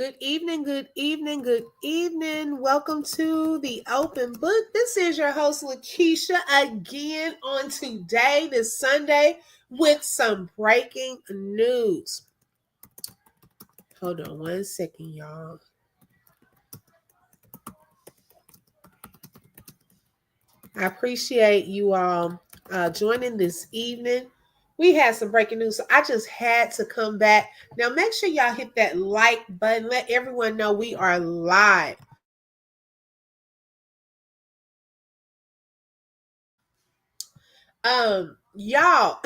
Good evening, good evening, good evening. Welcome to the Open Book. This is your host, Lakeisha, again on today, this Sunday, with some breaking news. Hold on one second, y'all. I appreciate you all joining this evening. We had some breaking news, so I just had to come back. Now, make sure y'all hit that like button. Let everyone know we are live. Y'all,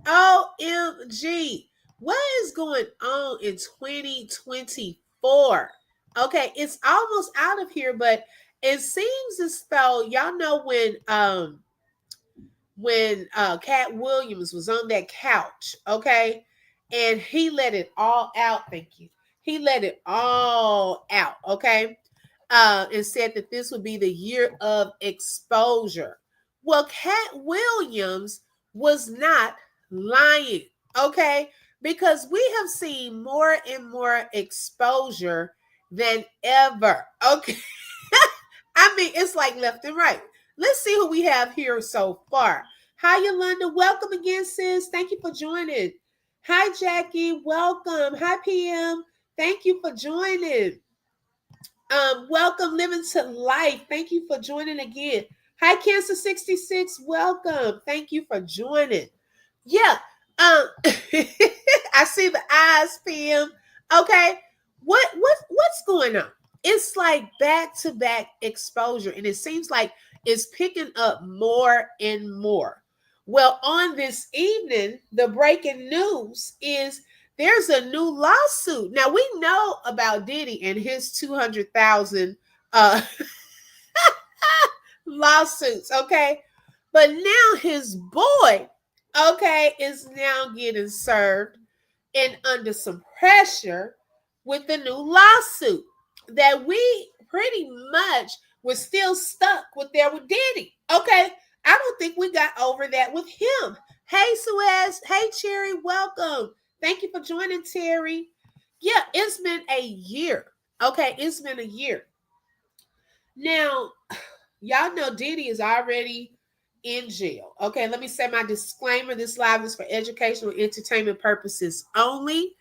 OMG, what is going on in 2024? Okay, it's almost out of here, but it seems as though y'all know when Cat Williams was on that couch, okay, and he let it all out. Thank you. He let it all out, okay, and said that this would be the year of exposure. Well, Cat Williams was not lying, okay, because we have seen more and more exposure than ever, okay. I mean, it's like left and right. Let's see who we have here so far. Hi, Yolanda. Welcome again, sis. Thank you for joining. Hi, Jackie. Welcome. Hi, PM. Thank you for joining. Welcome, Living to Life. Thank you for joining again. Hi, Cancer 66. Welcome. Thank you for joining. Yeah. I see the eyes, PM. Okay. What's going on? It's like back-to-back exposure, and it seems like it's picking up more and more. Well, on this evening, the breaking news is there's a new lawsuit. Now we know about Diddy and his 200,000 lawsuits, okay? But now his boy, okay, is now getting served and under some pressure with the new lawsuit that we pretty much were still stuck with there with Diddy. Okay, I don't think we got over that with him. Hey, Suez. Hey, Cherry. Welcome. Thank you for joining, Terry. Yeah, it's been a year. Okay, it's been a year. Now, y'all know Diddy is already in jail. Okay, let me say my disclaimer. This live is for educational and entertainment purposes only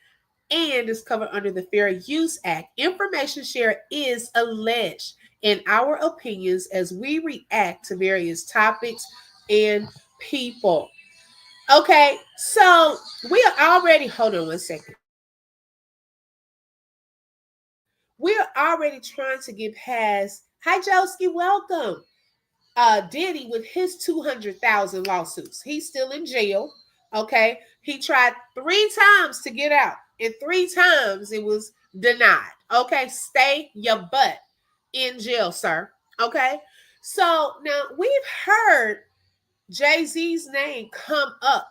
and is covered under the Fair Use Act. Information shared is alleged in our opinions as we react to various topics and people. Okay, so we are already, hold on one second. We're already trying to get past, hi Joski, welcome. Diddy with his 200,000 lawsuits. He's still in jail. Okay. He tried 3 times to get out, and 3 times it was denied. Okay. Stay your butt in jail, sir. Okay. So now we've heard Jay-Z's name come up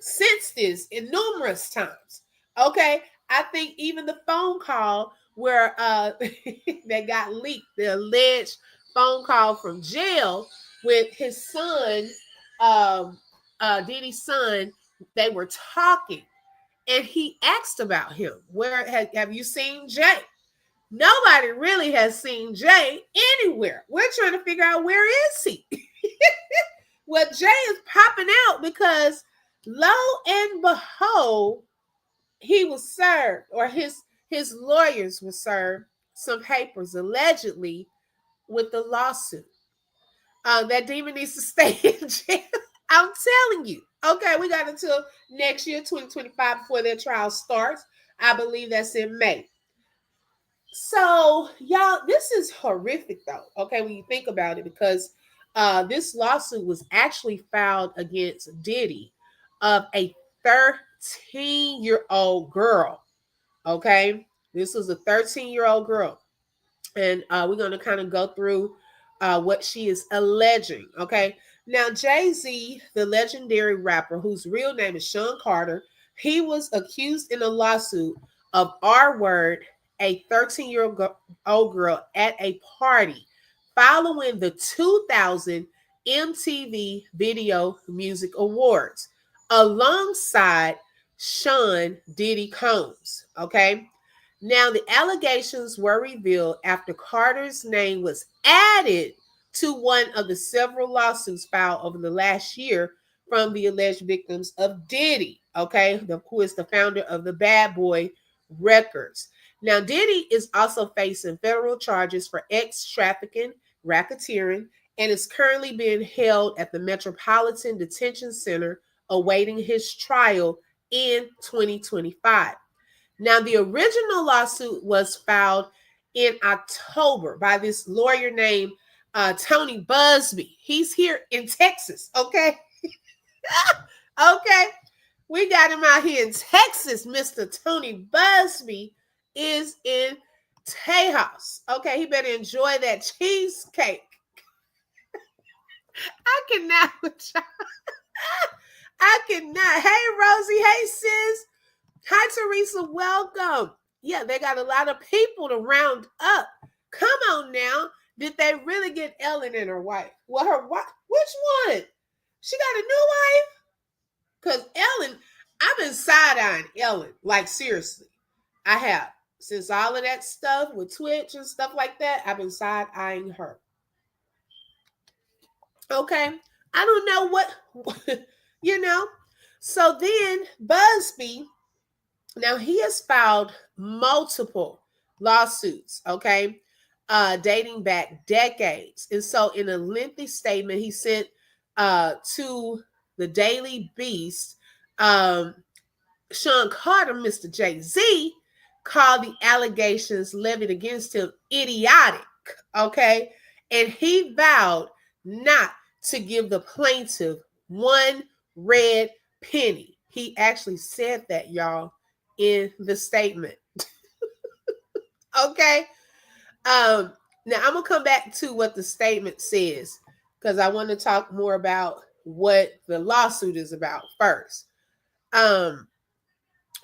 since this in numerous times. Okay. I think even the phone call where that got leaked, the alleged phone call from jail with his son, Diddy's son, they were talking. And he asked about him. Where have you seen Jay? Nobody really has seen Jay anywhere. We're trying to figure out where is he? Well, Jay is popping out because lo and behold, he was served, or his lawyers were served some papers allegedly with the lawsuit. That demon needs to stay in jail. I'm telling you. Okay, we got until next year, 2025, before their trial starts. I believe that's in May. So, y'all, this is horrific, though. Okay, when you think about it, because this lawsuit was actually filed against Diddy of a 13-year-old girl. Okay, this was a 13-year-old girl, and we're going to kind of go through what she is alleging. Okay, now Jay-Z, the legendary rapper whose real name is Sean Carter, he was accused in a lawsuit of R-word a 13-year-old girl at a party following the 2000 MTV Video Music Awards alongside Sean Diddy Combs. Okay. Now, the allegations were revealed after Carter's name was added to one of the several lawsuits filed over the last year from the alleged victims of Diddy, okay, who is the founder of the Bad Boy Records. Now, Diddy is also facing federal charges for trafficking, racketeering, and is currently being held at the Metropolitan Detention Center awaiting his trial in 2025. Now, the original lawsuit was filed in October by this lawyer named Tony Busby. He's here in Texas, okay? Okay, we got him out here in Texas. Mr. Tony Busby is in Tejas. Okay, he better enjoy that cheesecake. I cannot with y'all. I cannot. Hey, Rosie. Hey, sis. Hi, Teresa. Welcome. Yeah, they got a lot of people to round up. Come on now. Did they really get Ellen and her wife? Well, her wife. Which one? She got a new wife? Because Ellen, I've been side-eyeing Ellen. Like, seriously. I have. Since all of that stuff with Twitch and stuff like that, I've been side-eyeing her. Okay. I don't know what, you know. So then Busby, now he has filed multiple lawsuits, okay, dating back decades. And so in a lengthy statement he sent to the Daily Beast, Sean Carter, Mr. Jayz, called the allegations levied against him idiotic, okay? And he vowed not to give the plaintiff one red penny. He actually said that, y'all, in the statement. Okay. Now I'm gonna come back to what the statement says because I want to talk more about what the lawsuit is about first.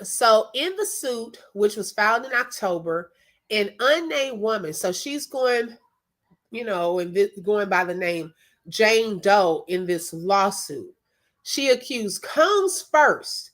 So in the suit, which was filed in October, an unnamed woman, so she's going, and going by the name Jane Doe in this lawsuit. She accused Combs first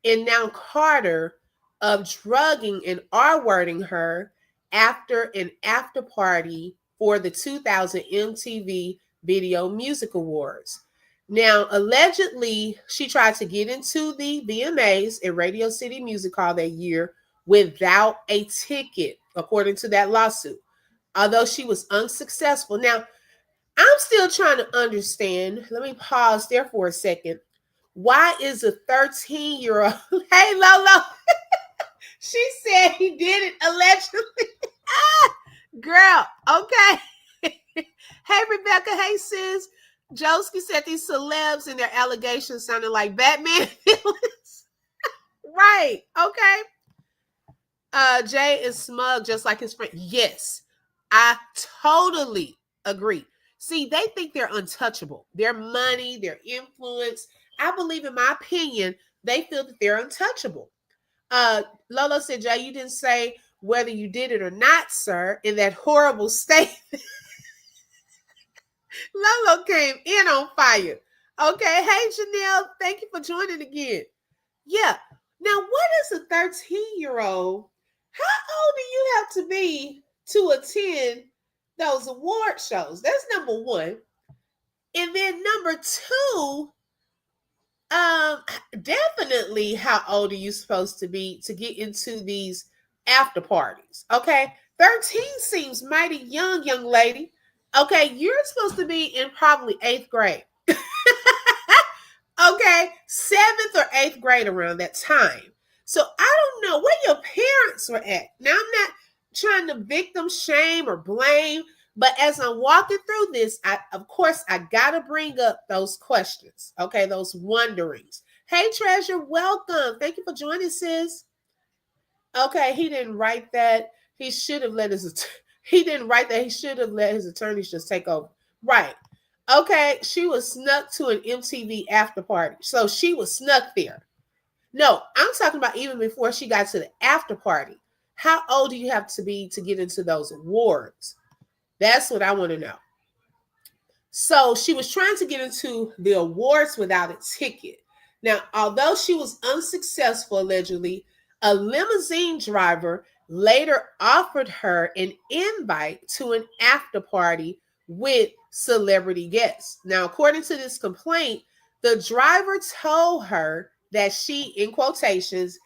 and now Carter of drugging and R-wording her after an after party for the 2000 MTV Video Music Awards. Now, allegedly, she tried to get into the VMAs at Radio City Music Hall that year without a ticket, according to that lawsuit, although she was unsuccessful. Now, I'm still trying to understand. Let me pause there for a second. Why is a 13-year-old? Hey, Lolo. She said he did it allegedly. Girl, okay. Hey, Rebecca. Hey, sis. Joski said these celebs and their allegations sounded like Batman villains. Right. Okay. Jay is smug just like his friend. Yes, I totally agree. See, they think they're untouchable. Their money, their influence. I believe, in my opinion, they feel that they're untouchable. Lolo said, Jay, you didn't say whether you did it or not, sir, in that horrible statement. Lolo came in on fire. Okay. Hey, Janelle, thank you for joining again. Yeah. Now, what is a 13-year-old? How old do you have to be to attend those award shows? That's number one. And then number two, definitely how old are you supposed to be to get into these after parties? Okay. 13 seems mighty young lady. Okay, you're supposed to be in probably 8th grade. Okay, 7th or 8th grade around that time. So I don't know where your parents were at. Now, I'm not trying to victim shame or blame, but as I'm walking through this, of course, I got to bring up those questions, okay, those wonderings. Hey, Treasure, welcome. Thank you for joining, sis. Okay, he didn't write that. He should have let his... He didn't write that. He should have let his attorneys just take over. Right. Okay. She was snuck to an MTV after party. So she was snuck there. No, I'm talking about even before she got to the after party. How old do you have to be to get into those awards? That's what I want to know. So she was trying to get into the awards without a ticket. Now, although she was unsuccessful, allegedly, A limousine driver later offered her an invite to an after party with celebrity guests. Now, according to this complaint, the driver told her that she, in quotations,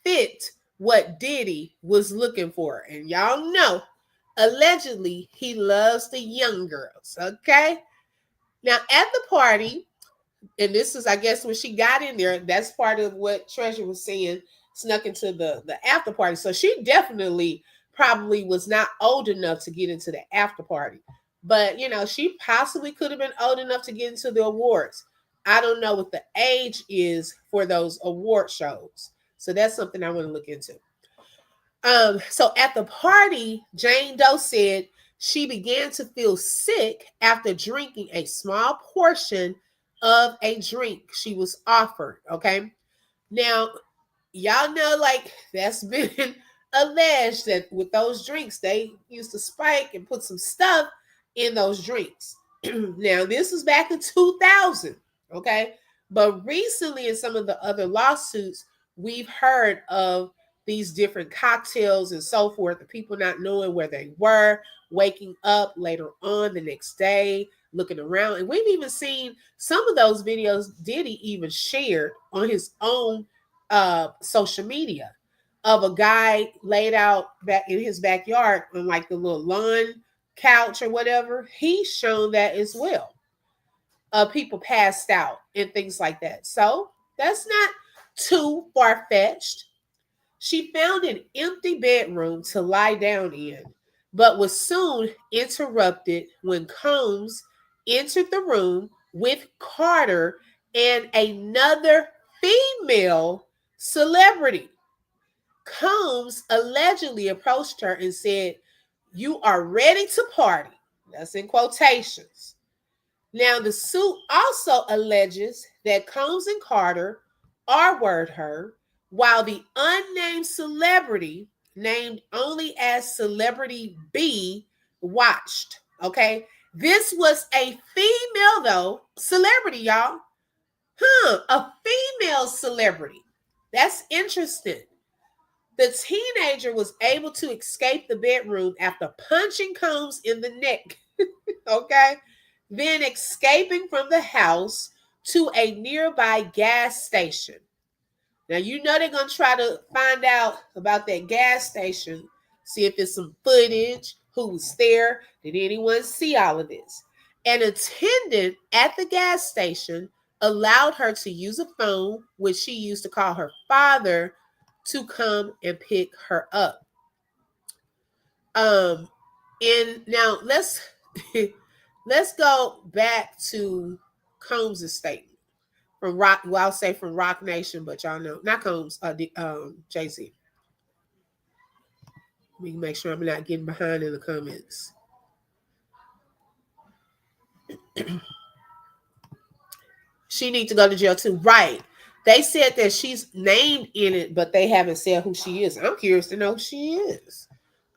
fit what Diddy was looking for. And y'all know, allegedly, he loves the young girls. Okay. Now, at the party, and this is, I guess, when she got in there, that's part of what Treasure was saying, snuck into the after party. So she definitely probably was not old enough to get into the after party. But, she possibly could have been old enough to get into the awards. I don't know what the age is for those award shows. So that's something I want to look into. So at the party, Jane Doe said she began to feel sick after drinking a small portion of a drink she was offered. Okay. Now, y'all know, like, that's been alleged that with those drinks, they used to spike and put some stuff in those drinks. Now, this was back in 2000. Okay. But recently, in some of the other lawsuits, we've heard of these different cocktails and so forth, the people not knowing where they were, waking up later on the next day, looking around. And we've even seen some of those videos Diddy even shared on his own social media of a guy laid out back in his backyard on like the little lawn couch or whatever. He's shown that as well. People passed out and things like that. So that's not too far-fetched. She found an empty bedroom to lie down in, but was soon interrupted when Combs entered the room with Carter and another female celebrity. Combs allegedly approached her and said, "You are ready to party." That's in quotations. Now, the suit also alleges that Combs and Carter R-word her, while the unnamed celebrity, named only as Celebrity B, watched. Okay. This was a female, though, celebrity, y'all. A female celebrity. That's interesting. The teenager was able to escape the bedroom after punching Combs in the neck. Okay. Then escaping from the house to a nearby gas station. Now, they're going to try to find out about that gas station, see if there's some footage, who was there, did anyone see all of this? An attendant at the gas station allowed her to use a phone, which she used to call her father, to come and pick her up. And now let's go back to Combs' statement from Rock. Well, I'll say from Rock Nation, but y'all know not Combs. Jayz. We can make sure I'm not getting behind in the comments. She needs to go to jail too, right? They said that she's named in it, but they haven't said who she is. I'm curious to know who she is.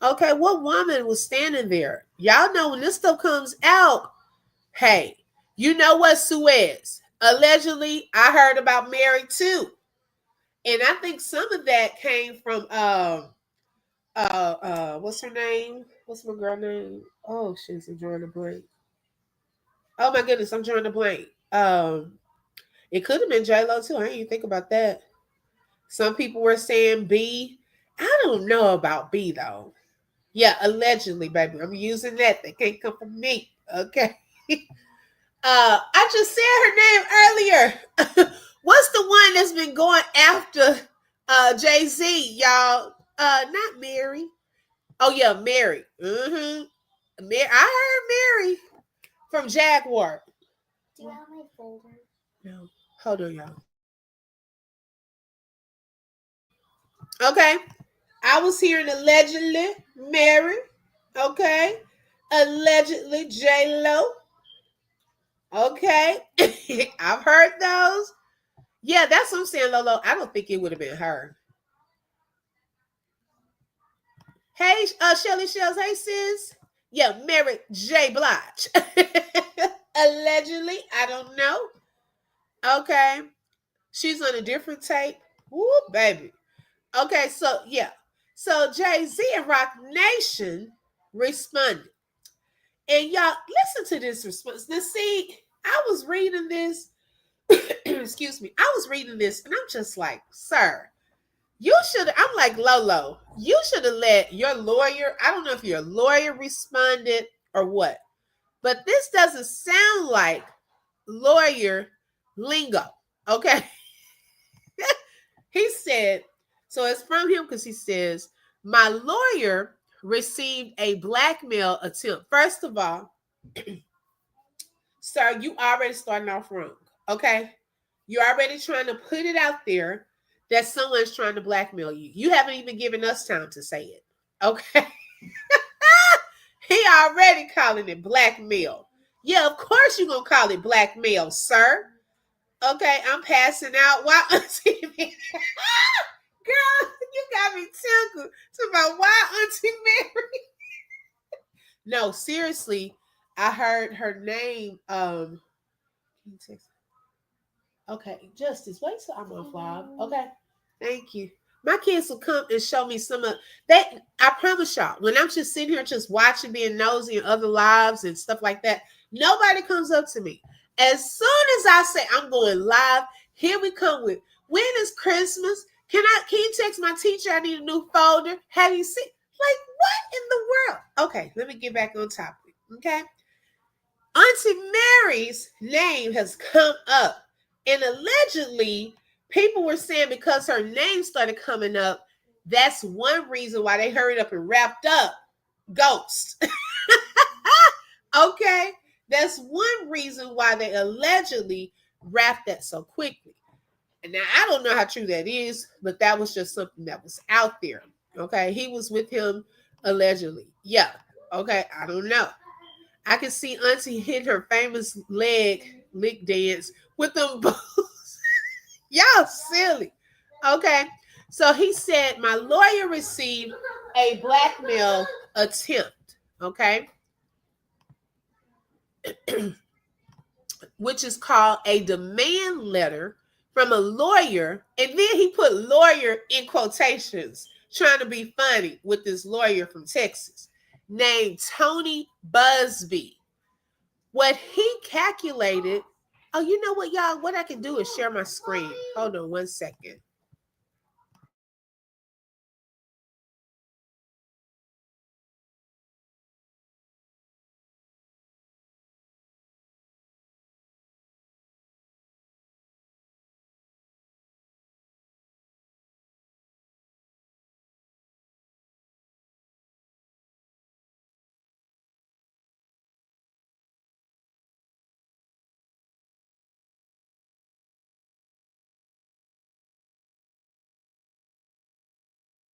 Okay, what woman was standing there? Y'all know when this stuff comes out, hey, you know what, Suez? Allegedly, I heard about Mary too. And I think some of that came from what's her name? What's my girl name? Oh, she's drawing a blank. Oh my goodness, I'm drawing a blank. It could have been J-Lo too. I didn't even think about that. Some people were saying B. I don't know about B though. Yeah, allegedly, baby. I'm using that. They can't come from me. Okay. I just said her name earlier. What's the one that's been going after Jay-Z, y'all? Not Mary. Oh yeah, Mary. I heard Mary from Jaguar. Do you have my folder? No. Hold on, y'all. Okay. I was hearing allegedly Mary. Okay. Allegedly J-Lo. Okay. I've heard those. Yeah, that's what I'm saying, Lolo. I don't think it would have been her. Hey, Shelly Shells. Hey, sis. Yeah, Mary J. Blige. Allegedly. I don't know. Okay. She's on a different tape. Woo, baby. Okay, so yeah. So Jay-Z and Rock Nation responded. And y'all, listen to this response. Now, see, I was reading this, excuse me, I was reading this, and I'm just like, sir, you should, I'm like, Lolo, you should have let your lawyer, I don't know if your lawyer responded or what, but this doesn't sound like lawyer lingo. Okay. He said, so it's from him because he says, my lawyer received a blackmail attempt. First of all, sir, you already starting off wrong. Okay. You're already trying to put it out there that someone's trying to blackmail you. You haven't even given us time to say it. Okay. He already calling it blackmail. Yeah, of course you're gonna call it blackmail, sir. Okay, I'm passing out. Why Auntie Mary? Girl, you got me tickled. To my why Auntie Mary? No, seriously, I heard her name. Okay, Justice, wait till I'm off live. Okay, thank you. My kids will come and show me some of that. I promise y'all, when I'm just sitting here just watching, being nosy in other lives and stuff like that, nobody comes up to me. As soon as I say I'm going live, here we come with when is Christmas? Can you text my teacher? I need a new folder. Have you seen like what in the world? Okay, let me get back on topic. Okay. Auntie Mary's name has come up, and allegedly, people were saying because her name started coming up, that's one reason why they hurried up and wrapped up Ghost. Okay, that's one reason why they allegedly wrapped that so quickly. And now I don't know how true that is, but that was just something that was out there. Okay, he was with him allegedly. Yeah. Okay, I don't know. I can see Auntie hit her famous lick dance with them boots. Y'all silly. Okay. So he said, my lawyer received a blackmail attempt. Okay. Which is called a demand letter from a lawyer. And then he put lawyer in quotations, trying to be funny with this lawyer from Texas named Tony Busby. What he calculated, oh, you know what, y'all? What I can do is share my screen. Hold on one second.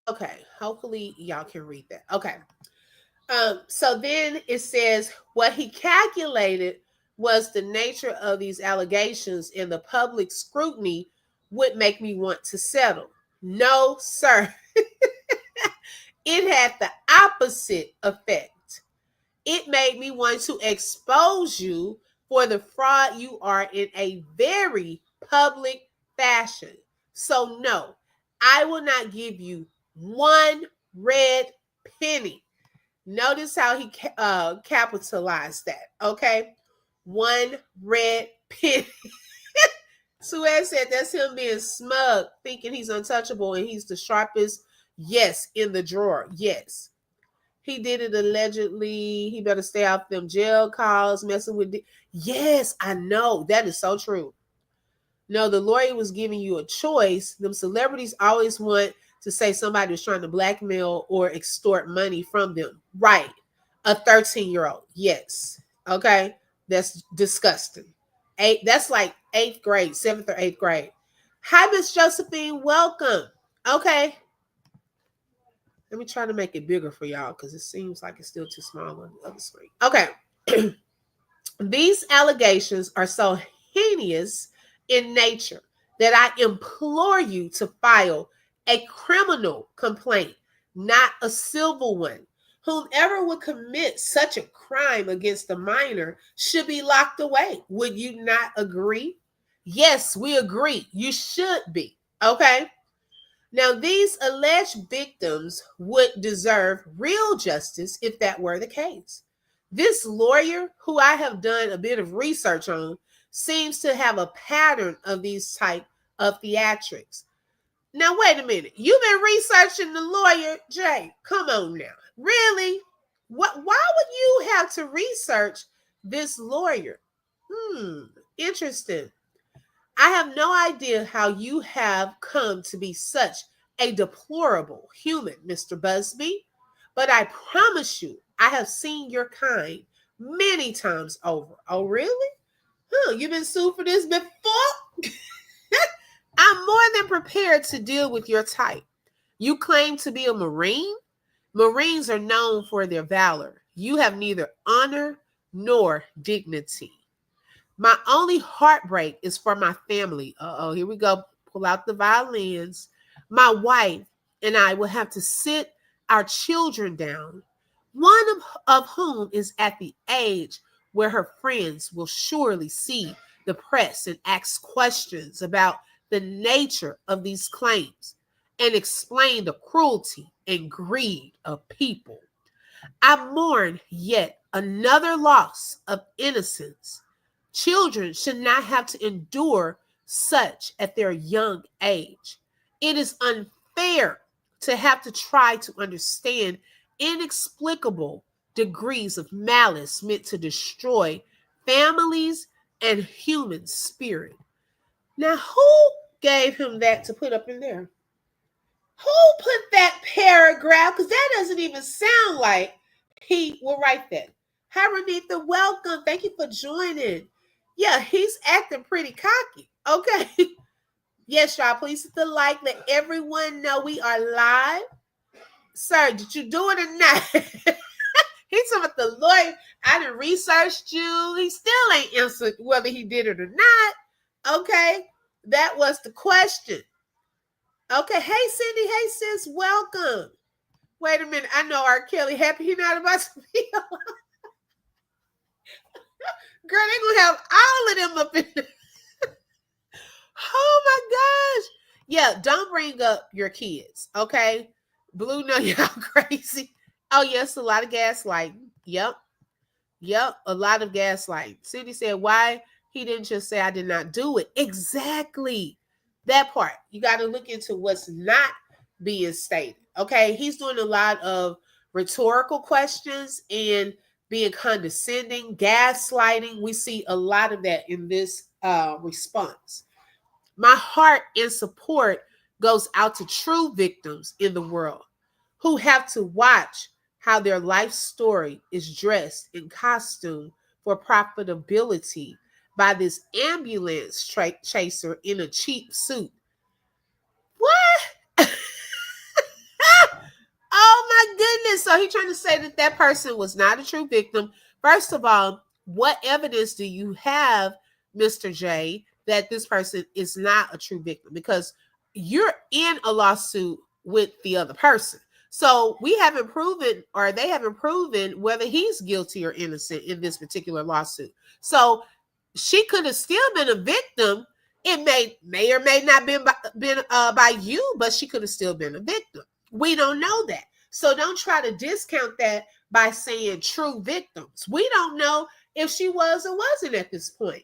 Okay, hopefully y'all can read that. Okay. So then it says what he calculated was the nature of these allegations and the public scrutiny would make me want to settle. No, sir. It had the opposite effect. It made me want to expose you for the fraud you are in a very public fashion. So, no, I will not give you one red penny. Notice how he capitalized that. Okay. One red penny. Suez said that's him being smug, thinking he's untouchable and he's the sharpest, yes, in the drawer. Yes. He did it allegedly. He better stay off them jail calls, messing with. Yes, I know. That is so true. No, the lawyer was giving you a choice. Them celebrities always want to say somebody was trying to blackmail or extort money from them. Right. A 13-year-old. Yes. Okay. That's disgusting. That's like eighth grade, seventh or eighth grade. Hi, Miss Josephine. Welcome. Okay. Let me try to make it bigger for y'all because it seems like it's still too small on the other screen. Okay. These allegations are so heinous in nature that I implore you to file a criminal complaint, not a civil one. Whomever would commit such a crime against a minor should be locked away. Would you not agree? Yes, we agree. You should be. Okay. Now, these alleged victims would deserve real justice if that were the case. This lawyer, who I have done a bit of research on, seems to have a pattern of these type of theatrics. Now, wait a minute. You've been researching the lawyer, Jay. Come on now. Really? What? Why would you have to research this lawyer? Interesting. I have no idea how you have come to be such a deplorable human, Mr. Busby, but I promise you, I have seen your kind many times over. Oh, really? You've been sued for this before? I'm more than prepared to deal with your type. You claim to be a Marine? Marines are known for their valor. You have neither honor nor dignity. My only heartbreak is for my family. Uh-oh, here we go. Pull out the violins. My wife and I will have to sit our children down, one of whom is at the age where her friends will surely see the press and ask questions about the nature of these claims and explain the cruelty and greed of people. I mourn yet another loss of innocence. Children should not have to endure such at their young age. It is unfair to have to try to understand inexplicable degrees of malice meant to destroy families and human spirit. Now, who gave him that to put up in there? Who put that paragraph? Because that doesn't even sound like he will write that. Hi, Renitha, welcome. Thank you for joining. Yeah, he's acting pretty cocky. Okay. Yes, y'all, please hit the like. Let everyone know we are live. Sir, did you do it or not? He's talking about the lawyer. I done researched you. He still ain't answered whether he did it or not. Okay. That was the question. Okay. Hey, Cindy. Hey, sis. Welcome. Wait a minute. I know R. Kelly happy he not about to be alive. Girl, they gonna have all of them up in there. Oh my gosh. Yeah, don't bring up your kids, okay? Blue know y'all crazy. Oh, yes, a lot of gaslighting. Yep. A lot of gaslighting. Cindy said, why he didn't just say I did not do it? Exactly. That part. You got to look into what's not being stated. Okay. He's doing a lot of rhetorical questions and being condescending, gaslighting. We see a lot of that in this response. My heart and support goes out to true victims in the world who have to watch how their life story is dressed in costume for profitability by this ambulance chaser in a cheap suit. What? Oh my goodness. So he's trying to say that that person was not a true victim. First of all, what evidence do you have, Mr. J, that this person is not a true victim? Because you're in a lawsuit with the other person. So we haven't proven, or they haven't proven whether he's guilty or innocent in this particular lawsuit. So she could have still been a victim. It may or may not been by you, but she could have still been a victim. We don't know that. So don't try to discount that by saying true victims. We don't know if she was or wasn't at this point.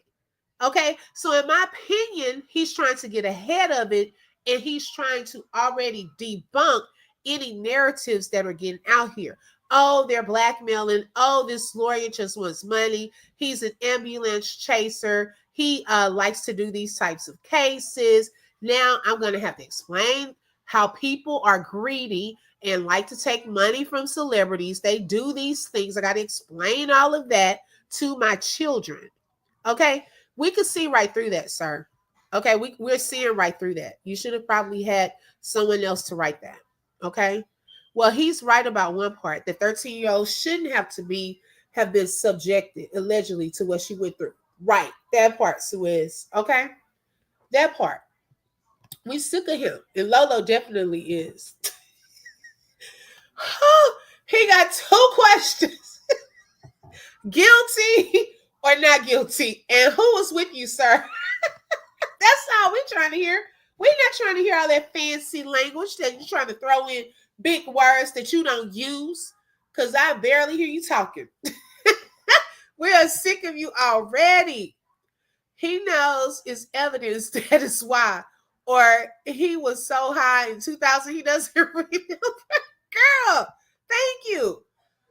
Okay. So in my opinion, he's trying to get ahead of it, and he's trying to already debunk any narratives that are getting out here. Oh, they're blackmailing. Oh, this lawyer just wants money. He's an ambulance chaser. He likes to do these types of cases. Now I'm going to have to explain how people are greedy and like to take money from celebrities. They do these things. I got to explain all of that to my children. Okay. We could see right through that, sir. Okay. We're seeing right through that. You should have probably had someone else to write that. Okay. Well, he's right about one part. The 13-year-old shouldn't have been subjected allegedly to what she went through. Right. That part, Suez. Okay. That part. We sick of him. And Lolo definitely is. He got two questions. Guilty or not guilty? And who was with you, sir? That's all we're trying to hear. We're not trying to hear all that fancy language that you're trying to throw in big words that you don't use. Because I barely hear you talking. We are sick of you already. He knows it's evidence that is why. Or he was so high in 2000 he doesn't remember. Girl, thank you.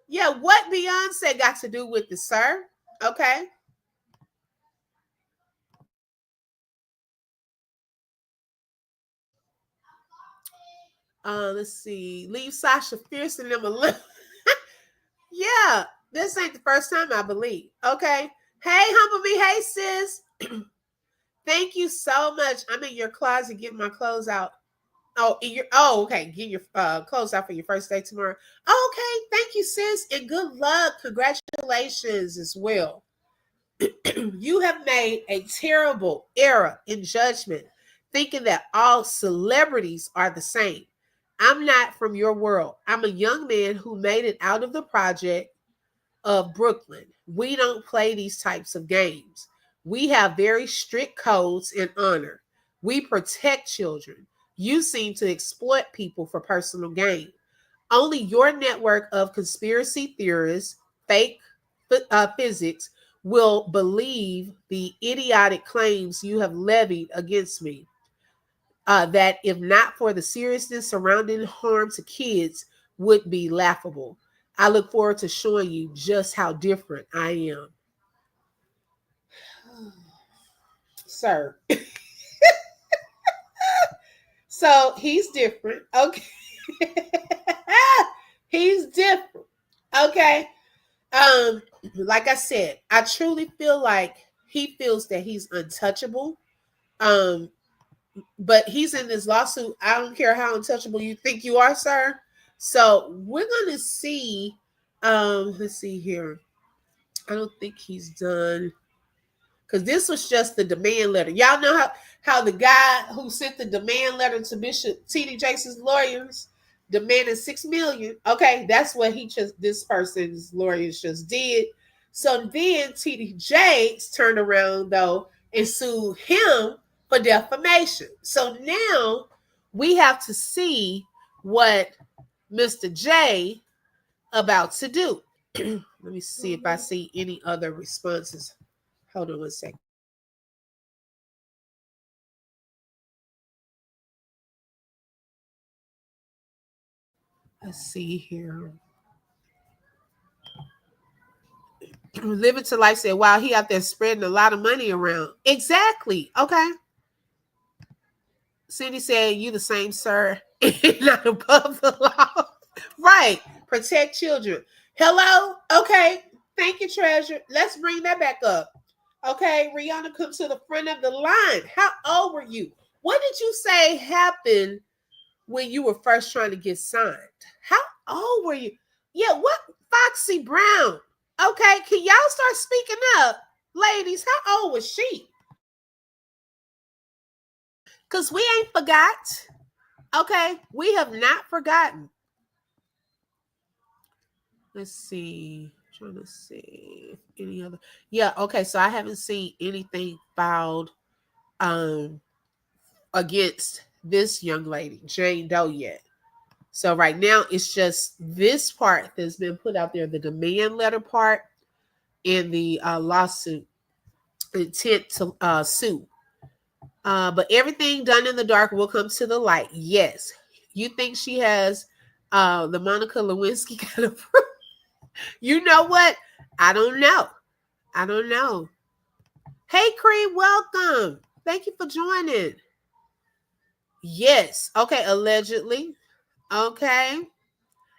Yeah, what Beyonce got to do with it, sir? Okay. Let's see. Leave Sasha Fierce and them alone. Yeah, this ain't the first time, I believe. Okay. Hey, Humblebee. Hey, sis. Thank you so much. I'm in your closet getting my clothes out. Okay. Get your clothes out for your first day tomorrow. Okay, thank you, sis, and good luck. Congratulations as well. You have made a terrible error in judgment, thinking that all celebrities are the same. I'm not from your world. I'm a young man who made it out of the project of Brooklyn. We don't play these types of games. We have very strict codes and honor. We protect children. You seem to exploit people for personal gain. Only your network of conspiracy theorists, fake physics, will believe the idiotic claims you have levied against me. That, if not for the seriousness surrounding harm to kids, would be laughable. I look forward to showing you just how different I am. Sir. So he's different. Okay. He's different. Okay. Um, like I said, I truly feel like he feels that he's untouchable. Um, but he's in this lawsuit. I don't care how untouchable you think you are, sir. So we're gonna see. Let's see here. I don't think he's done, because this was just the demand letter. Y'all know how the guy who sent the demand letter to Bishop T.D. Jason's lawyers demanded $6 million. Okay, that's what this person's lawyers just did. So then T.D. Jayz turned around though and sued him for defamation. So now we have to see what Mr. J about to do. Let me see if I see any other responses. Hold on one second. Let's see here. Living to Life said, wow, he out there spreading a lot of money around. Exactly. Okay. Cindy said, you the same, sir. Not above the law. Right. Protect children. Hello? Okay. Thank you, Treasure. Let's bring that back up. Okay. Rihanna, come to the front of the line. How old were you? What did you say happened when you were first trying to get signed? How old were you? Yeah, what? Foxy Brown. Okay, can y'all start speaking up? Ladies, how old was she? Because we ain't forgot. Okay, we have not forgotten. Let's see. I'm trying to see any other. Yeah, okay, so I haven't seen anything filed um against this young lady, Jane Doe, yet. So right now it's just this part that's been put out there, the demand letter part and the lawsuit intent to sue. But everything done in the dark will come to the light. Yes. You think she has the Monica Lewinsky kind of proof? You know what? I don't know. I don't know. Hey, Creed, welcome. Thank you for joining. Yes. Okay, allegedly. Okay.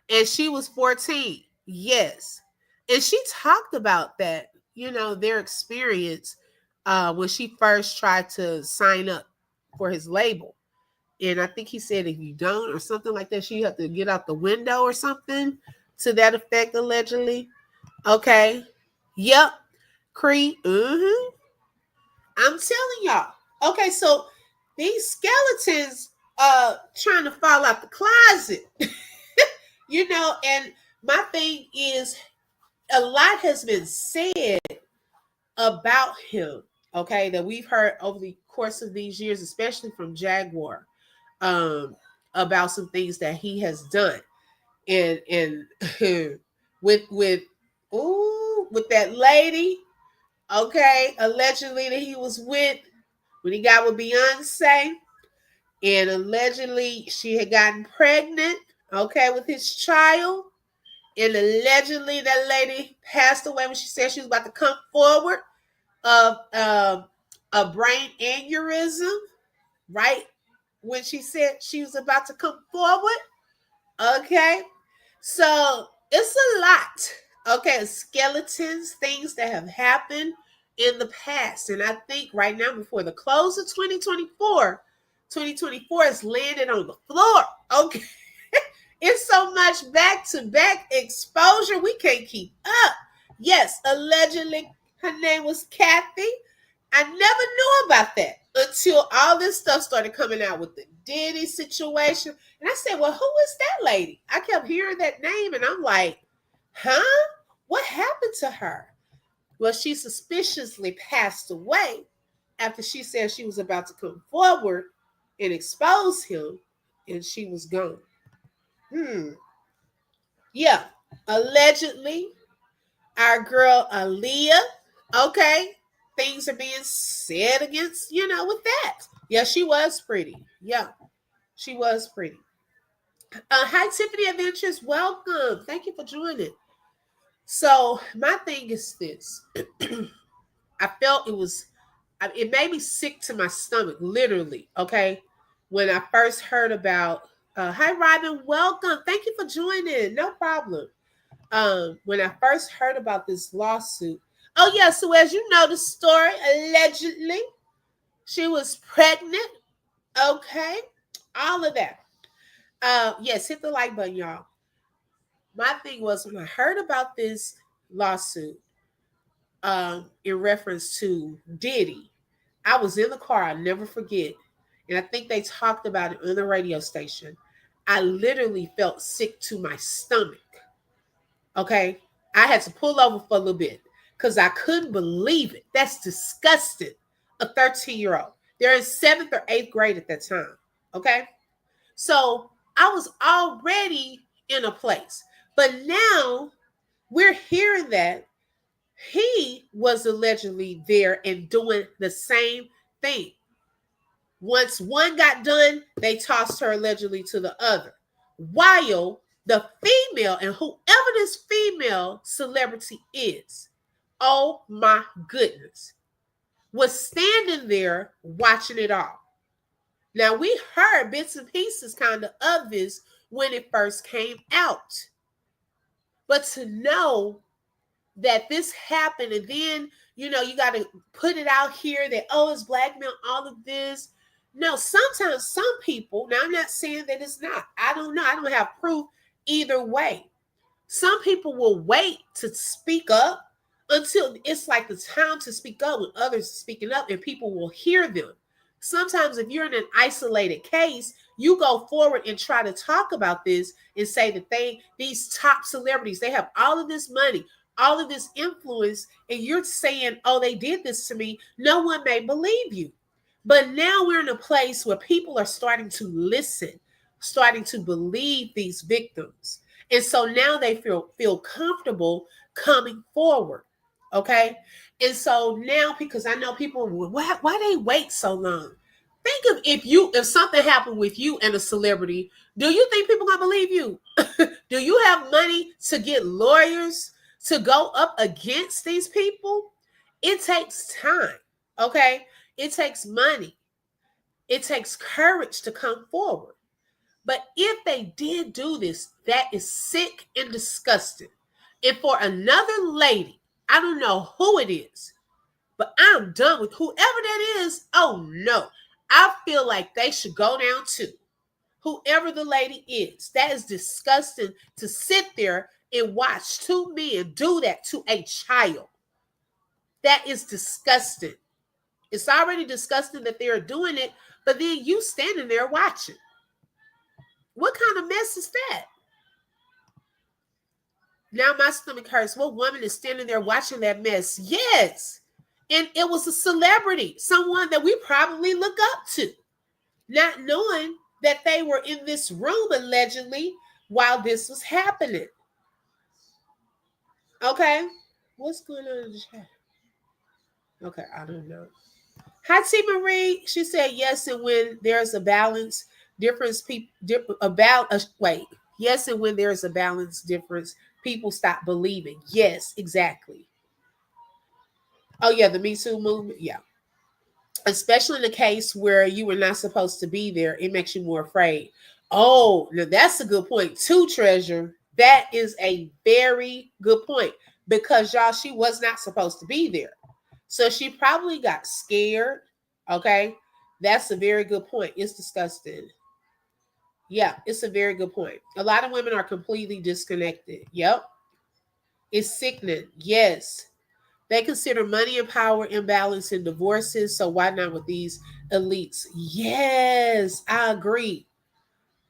And she was 14. Yes. And she talked about that, their experience when she first tried to sign up for his label. And I think he said if you don't or something like that, she have to get out the window or something to that effect, allegedly. Okay. Yep. Cree. Mm-hmm. I'm telling y'all. Okay, so these skeletons trying to fall out the closet. And my thing is a lot has been said about him. okay, that we've heard over the course of these years, especially from Jaguar, um, about some things that he has done, and with with that lady, okay, allegedly that he was with when he got with Beyonce, and allegedly she had gotten pregnant, okay, with his child, and allegedly that lady passed away when she said she was about to come forward of a brain aneurysm, right when she said she was about to come forward. Okay, so it's a lot. Okay, skeletons, things that have happened in the past, and I think right now before the close of 2024, 2024 is landed on the floor. Okay, it's so much back to back exposure, we can't keep up. Yes, allegedly her name was Kathy. I never knew about that until all this stuff started coming out with the Diddy situation. And I said, well, who is that lady? I kept hearing that name and I'm like, huh? What happened to her? Well, she suspiciously passed away after she said she was about to come forward and expose him, and she was gone. Hmm. Yeah. Allegedly, our girl Aaliyah, okay, things are being said against, with that. Yeah, she was pretty. Yeah, she was pretty. Hi, Tiffany Adventures. Welcome. Thank you for joining. So, my thing is this. I felt it made me sick to my stomach, literally, okay? When I first heard about, hi, Robin. Welcome. Thank you for joining. No problem. When I first heard about this lawsuit. Oh yeah, so as you know the story, allegedly she was pregnant. Okay, all of that. Yes, hit the like button, y'all. My thing was when I heard about this lawsuit, in reference to Diddy, I was in the car. I'll never forget, and I think they talked about it on the radio station. I literally felt sick to my stomach. Okay. I had to pull over for a little bit because I couldn't believe it. That's disgusting. A 13-year-old. They're in seventh or eighth grade at that time. Okay. So I was already in a place. But now we're hearing that he was allegedly there and doing the same thing. Once one got done, they tossed her allegedly to the other. While the female, and whoever this female celebrity is, oh my goodness, was standing there watching it all. Now, we heard bits and pieces kind of this when it first came out. But to know that this happened, and then you got to put it out here that, oh, it's blackmail, all of this. No, sometimes some people, now I'm not saying that it's not, I don't know, I don't have proof either way. Some people will wait to speak up until it's like the time to speak up when others are speaking up and people will hear them. Sometimes if you're in an isolated case, you go forward and try to talk about this and say that these top celebrities, they have all of this money, all of this influence, and you're saying, oh, they did this to me. No one may believe you. But now we're in a place where people are starting to listen, starting to believe these victims. And so now they feel comfortable coming forward. Okay. And so now, because I know people, why they wait so long? Think of if something happened with you and a celebrity, do you think people gonna believe you? Do you have money to get lawyers to go up against these people? It takes time. Okay. It takes money. It takes courage to come forward. But if they did do this, that is sick and disgusting. And for another lady, I don't know who it is, but I'm done with whoever that is. Oh no. I feel like they should go down too. Whoever the lady is. That is disgusting to sit there and watch two men do that to a child. That is disgusting. It's already disgusting that they're doing it, but then you standing there watching. What kind of mess is that? Now my stomach hurts. What woman is standing there watching that mess? Yes. And it was a celebrity, someone that we probably look up to, not knowing that they were in this room allegedly while this was happening. Okay? What's going on in the chat? Okay, I don't know. Hi, T. Marie. She said yes, and when there's a balance difference, people about wait. Yes, and when there's a balance difference, people stop believing. Yes, exactly. Oh yeah, the Me Too movement. Yeah, especially in the case where you were not supposed to be there, it makes you more afraid. Oh, now that's a good point too, Treasure. That is a very good point because y'all, she was not supposed to be there. So she probably got scared. Okay. That's a very good point. It's disgusting. Yeah, it's a very good point. A lot of women are completely disconnected. Yep. It's sickening. Yes. They consider money and power imbalance in divorces. So why not with these elites? Yes, I agree.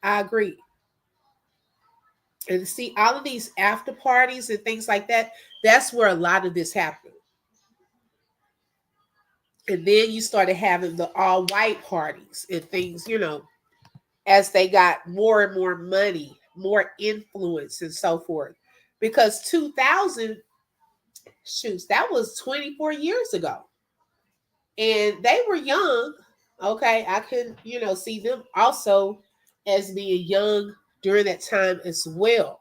I agree. And see, all of these after parties and things like that, that's where a lot of this happened. And then you started having the all white parties and things, as they got more and more money, more influence, and so forth. Because 2000, shoots, that was 24 years ago. And they were young. Okay, I can, see them also as being young during that time as well.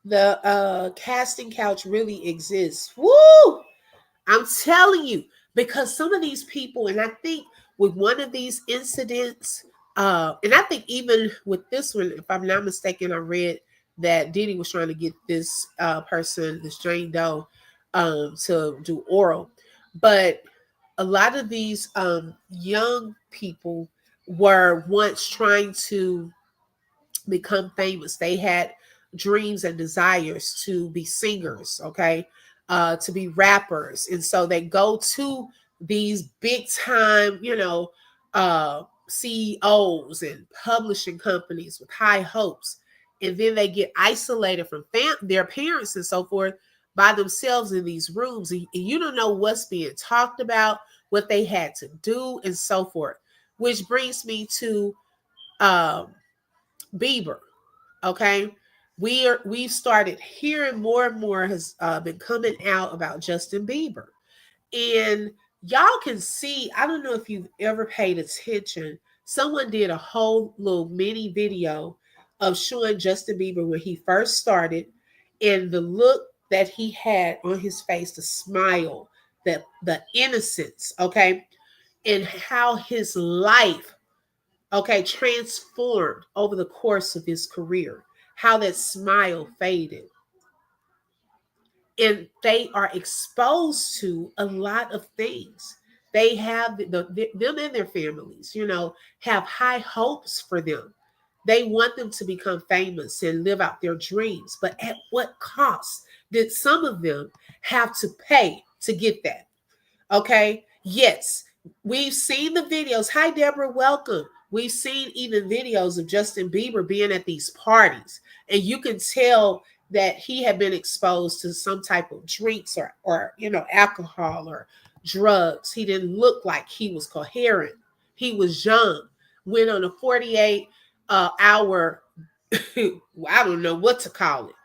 The casting couch really exists. Woo! I'm telling you, because some of these people, and I think with one of these incidents, and I think even with this one, if I'm not mistaken, I read that Diddy was trying to get this person, this Jane Doe, to do oral. But a lot of these young people were once trying to become famous. They had dreams and desires to be singers, okay, to be rappers. And so they go to these big time, CEOs and publishing companies with high hopes. And then they get isolated from their parents and so forth by themselves in these rooms. And you don't know what's being talked about, what they had to do, and so forth. Which brings me to um, Bieber. Okay, we've started hearing more and more has been coming out about Justin Bieber, and y'all can see. I don't know if you've ever paid attention. Someone did a whole little mini video of showing Justin Bieber when he first started, and the look that he had on his face, the smile, the innocence. Okay, and how his life, okay, transformed over the course of his career, how that smile faded. And they are exposed to a lot of things. They have them and their families, have high hopes for them. They want them to become famous and live out their dreams. But at what cost did some of them have to pay to get that? Okay. Yes. We've seen the videos. Hi, Deborah. Welcome. We've seen even videos of Justin Bieber being at these parties, and you can tell that he had been exposed to some type of drinks or alcohol or drugs. He didn't look like he was coherent. He was young. Went on a 48 hour, I don't know what to call it,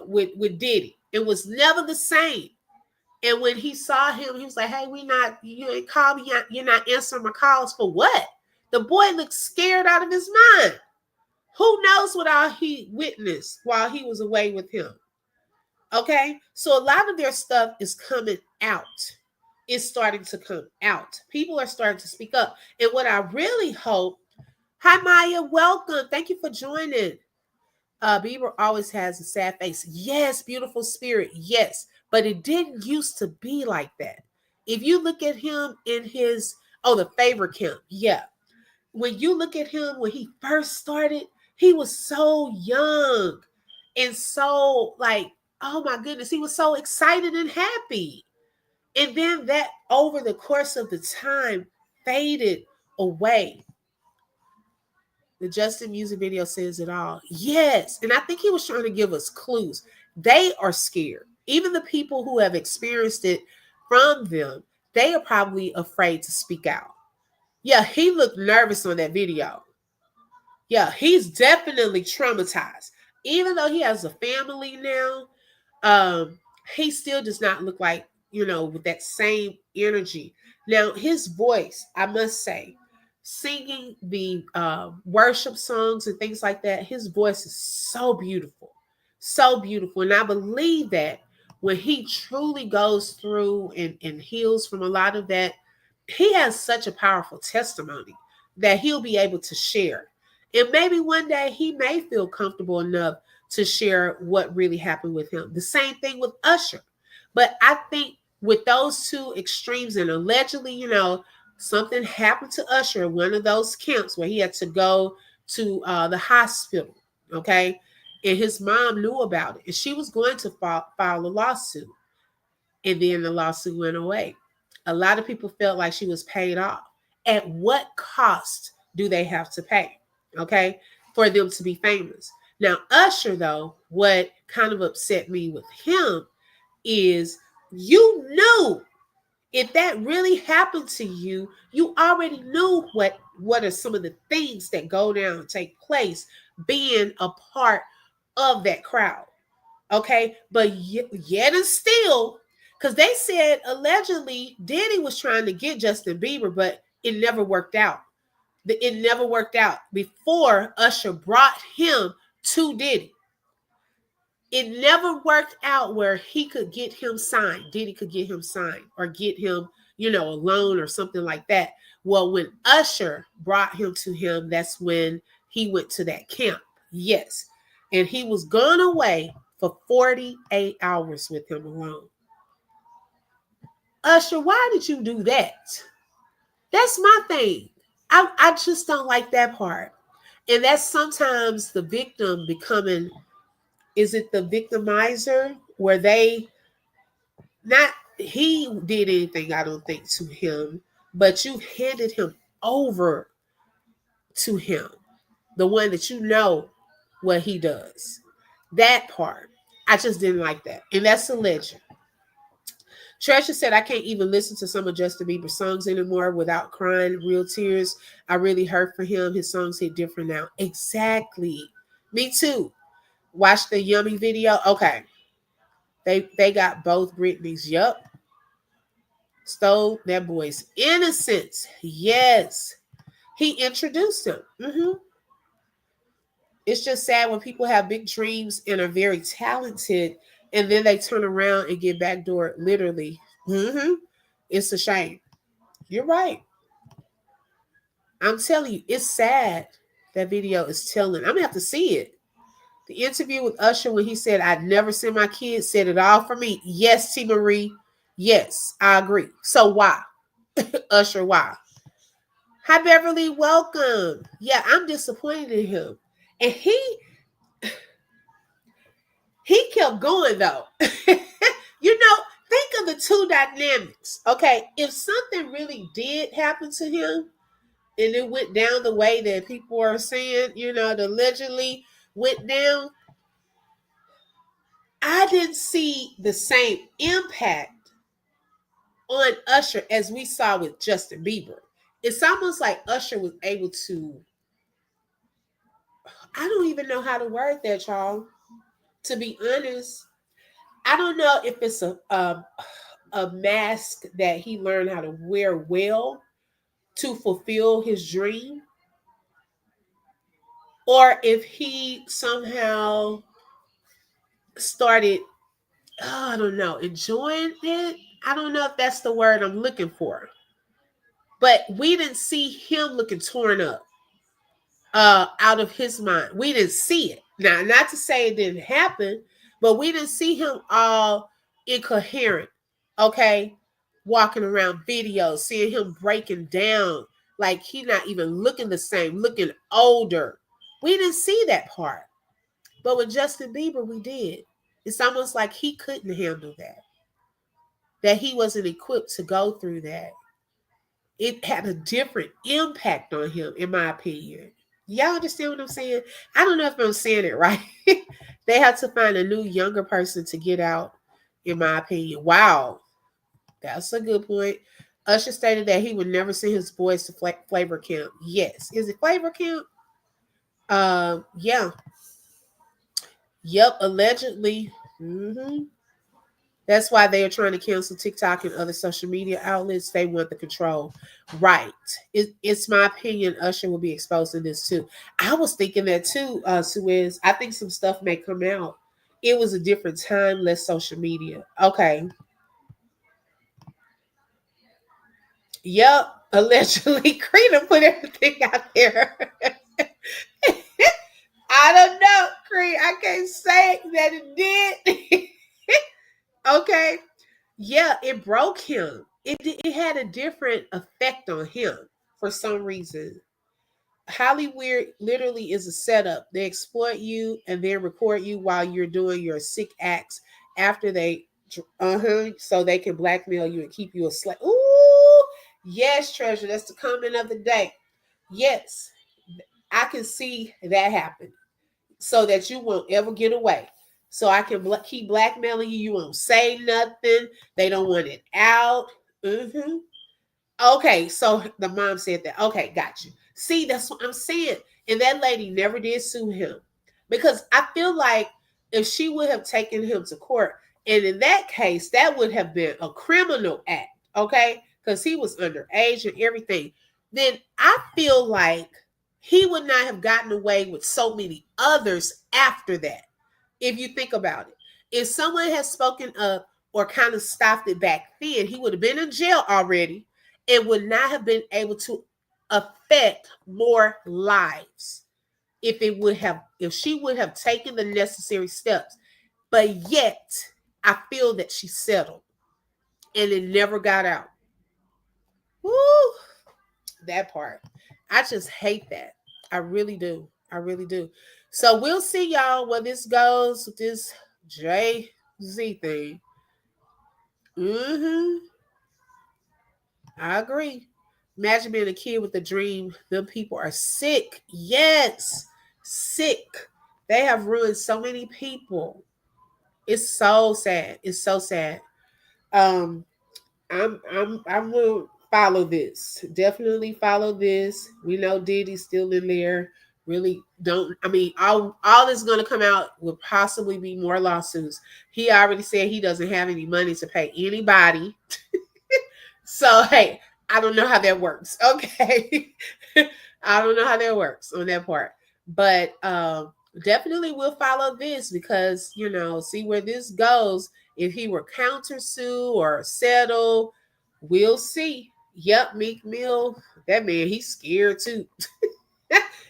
with Diddy. It was never the same. And when he saw him, he was like, "Hey, you ain't called me. You're not answering my calls for what?" The boy looked scared out of his mind. Who knows what all he witnessed while he was away with him? Okay, so a lot of their stuff is coming out. It's starting to come out. People are starting to speak up. And what I really hope, hi Maya, welcome. Thank you for joining. Bieber always has a sad face. Yes, beautiful spirit. Yes, but it didn't used to be like that. If you look at him in his the favorite camp, yeah. When you look at him when he first started, he was so young and so like, oh my goodness, he was so excited and happy. And then that over the course of the time faded away. The Justin music video says it all. Yes. And I think he was trying to give us clues. They are scared. Even the people who have experienced it from them, they are probably afraid to speak out. Yeah, he looked nervous on that video. Yeah, he's definitely traumatized. Even though he has a family now, um, he still does not look like, with that same energy. Now, his voice, I must say, singing the worship songs and things like that, his voice is so beautiful. So beautiful. And I believe that when he truly goes through and heals from a lot of that, he has such a powerful testimony that he'll be able to share. And maybe one day he may feel comfortable enough to share what really happened with him. The same thing with Usher. But I think with those two extremes, and allegedly, something happened to Usher in one of those camps where he had to go to the hospital, okay? And his mom knew about it, and she was going to file a lawsuit. And then the lawsuit went away. A lot of people felt like she was paid off. At what cost do they have to pay? Okay, for them to be famous. Now, Usher, though, what kind of upset me with him is you knew if that really happened to you, you already knew what are some of the things that go down and take place being a part of that crowd. Okay, but yet and still, because they said allegedly Diddy was trying to get Justin Bieber, but it never worked out. It never worked out before Usher brought him to Diddy. It never worked out where he could get him signed. Diddy could get him signed or get him, a loan or something like that. Well, when Usher brought him to him, that's when he went to that camp. Yes. And he was gone away for 48 hours with him alone. Usher, why did you do that? That's my thing. I just don't like that part. And that's sometimes the victim becoming, is it the victimizer where they not he did anything, I don't think, to him, but you handed him over to him, the one that you know what he does. That part, I just didn't like that. And that's a legend. Treasure said, I can't even listen to some of Justin Bieber's songs anymore without crying real tears. I really hurt for him. His songs hit different now. Exactly. Me too. Watch the Yummy video. Okay. They got both Britneys. Yup. Stole that boy's innocence. Yes. He introduced him. It's just sad when people have big dreams and are very talented and then they turn around and get backdoored literally. It's a shame. You're right. I'm telling you, it's sad. That video is telling. I'm going to have to see it. The interview with Usher when he said, I'd never send my kids, said it all for me. Yes, T. Marie. Yes, I agree. So why? Usher, why? Hi, Beverly. Welcome. Yeah, I'm disappointed in him. And he kept going, though. Think of the two dynamics. Okay, if something really did happen to him and it went down the way that people are saying, it allegedly went down, I didn't see the same impact on Usher as we saw with Justin Bieber. It's almost like Usher was able to, I don't even know how to word that, y'all. To be honest, I don't know if it's a mask that he learned how to wear well to fulfill his dream, or if he somehow started, I don't know, enjoying it. I don't know if that's the word I'm looking for. But we didn't see him looking torn up, out of his mind. We didn't see it. Now, not to say it didn't happen, but we didn't see him all incoherent, okay? Walking around videos, seeing him breaking down like he not even looking the same, looking older. We didn't see that part. But with Justin Bieber, we did. It's almost like he couldn't handle that. that he wasn't equipped to go through that. It had a different impact on him, in my opinion. Y'all understand what I'm saying? I don't know if I'm saying it right. They had to find a new, younger person to get out, in my opinion. Wow, that's a good point. Usher stated that he would never send his boys to flavor camp. Yes. Is it flavor camp? Yeah. Yep, allegedly. That's why they are trying to cancel TikTok and other social media outlets. They want the control. Right. It's my opinion Usher will be exposed in this too. I was thinking that too, Suez. I think some stuff may come out. It was a different time, less social media. Okay. Yep. Allegedly, Creed put everything out there. I don't know, Creed. I can't say that it did. Okay. Yeah, it broke him. It had a different effect on him for some reason. Hollywood literally is a setup. They exploit you and then record you while you're doing your sick acts after they so they can blackmail you and keep you a slave. Ooh, yes, treasure. That's the comment of the day. Yes, I can see that happen so that you won't ever get away. So I can keep blackmailing you. You won't say nothing. They don't want it out. Mm-hmm. Okay, so the mom said that. Okay, got you. See, that's what I'm saying. And that lady never did sue him because I feel like if she would have taken him to court, and in that case, that would have been a criminal act, okay? Because he was underage and everything. Then I feel like he would not have gotten away with so many others after that if you think about it. If someone had spoken up or kind of stopped it back then, he would have been in jail already and would not have been able to affect more lives if she would have taken the necessary steps. But yet, I feel that she settled and it never got out. Woo! That part. I just hate that. I really do. I really do. So we'll see y'all where this goes with this Jay-Z thing. I agree. Imagine being a kid with a dream. Them people are sick. Yes. Sick. They have ruined so many people. It's so sad. It's so sad. Um, I'm gonna follow this. Definitely follow this. We know Diddy's still in there. Really don't. I mean, all that's gonna come out will possibly be more lawsuits. He already said he doesn't have any money to pay anybody. So hey, I don't know how that works. Okay, I don't know how that works on that part, but definitely we'll follow this because see where this goes. If he were countersue or settle, we'll see. Yep, Meek Mill, that man, he's scared too.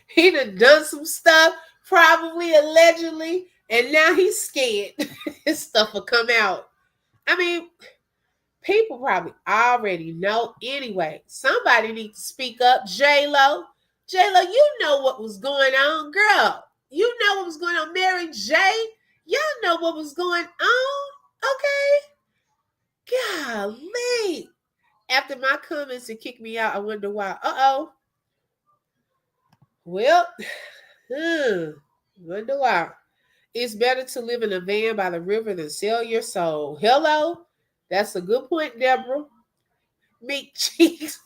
He done some stuff, probably allegedly, and now he's scared. His stuff will come out. I mean, people probably already know anyway. Somebody needs to speak up. J-Lo, you know what was going on, girl. You know what was going on. Mary J, y'all know what was going on. Okay, golly. After my comments and kick me out, I wonder why. Well, wonder why. It's better to live in a van by the river than sell your soul. Hello, that's a good point, Deborah. Meat cheeks.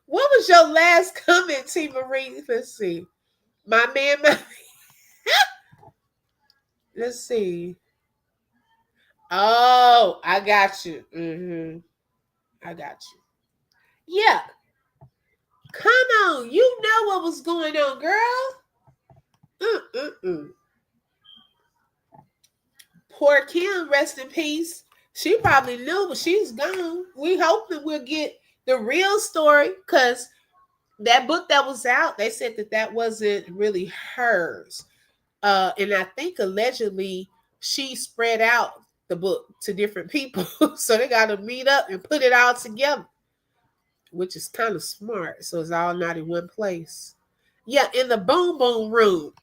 What was your last comment, T. Marie? Let's see. My man, let's see. Oh, I got you. I got you. Yeah. Come on. You know what was going on, girl. Poor Kim, rest in peace. She probably knew, but she's gone. We hope that we'll get the real story because that book that was out, they said that wasn't really hers. And I think allegedly she spread out the book to different people. So they got to meet up and put it all together, which is kind of smart. So it's all not in one place. Yeah, in the boom boom room.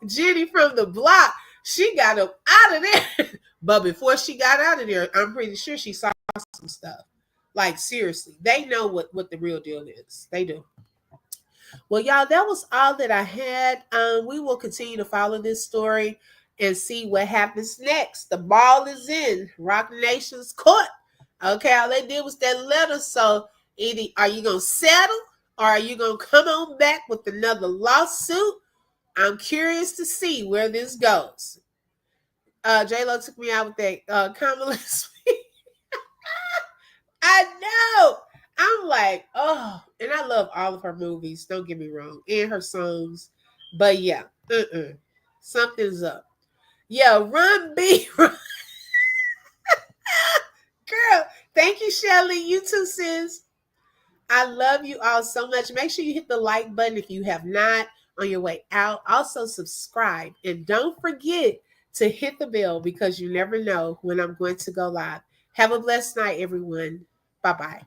Jenny from the block. She got him out of there. But before she got out of there, I'm pretty sure she saw some stuff. Like seriously, they know what the real deal is. They do. Well, y'all, that was all that I had. We will continue to follow this story and see what happens next. The ball is in Rock Nation's court. Okay, all they did was that letter. So either are you gonna settle or are you gonna come on back with another lawsuit? I'm curious to see where this goes. J Lo took me out with that Kamala speech. I know. I'm like, oh, and I love all of her movies. Don't get me wrong, and her songs. But yeah, something's up. Yeah, run B, run. Girl. Thank you, Shelly. You too, sis. I love you all so much. Make sure you hit the like button if you have not on your way out. Also, subscribe and don't forget to hit the bell because you never know when I'm going to go live. Have a blessed night, everyone. Bye bye.